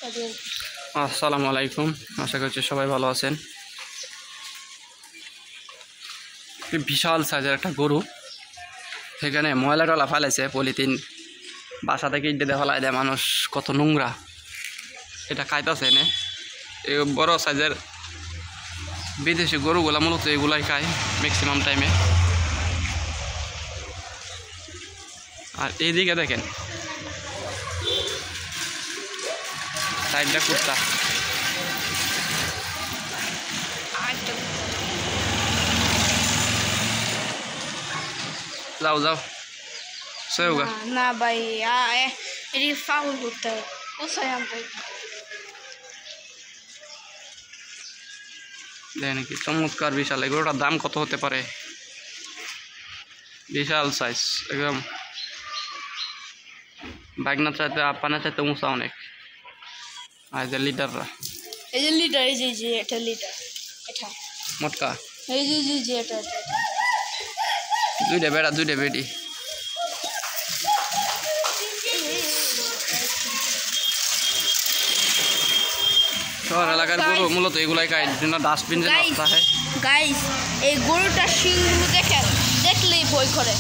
আসসালামু আলাইকুম, আশা করছি সবাই ভালো আছেন। বিশাল সাইজের একটা গরু, সেখানে ময়লা টলা ফেলেছে, পলিথিন বাসা থেকে ইট দিয়ে ফেলাই দেয় মানুষ, কত নোংরা। এটা খাইতেছে এনে। এই বড় সাইজের বিদেশি গরুগুলা মূলত এগুলাই খায় ম্যাক্সিমাম টাইমে। আর এইদিকে দেখেন সাইডটা কুত্তা। যাও যাও সৈগা না ভাই, এটি ফাউল করতে হবে। দেখেন কি চমৎকার বিশাল। এগুলোটার দাম কত হতে পারে? বিশাল সাইজ একদম। বাইকনা চাইতে আপানা চাইতে উঁচা অনেক। আর যে লিটাররা, এই যে লিটার, এই যে এটা লিটার, এটা মোটকা, এই যে এটা দুইটা বেড়া দুইটা বেডি। শহর এলাকার গরু মূলত এগুলাই খায়, জন্য ডাস্টবিন যে রাস্তা হয়। গাইস, এই গরুটার শিংগুলো দেখেন, দেখলেই ভয় করে।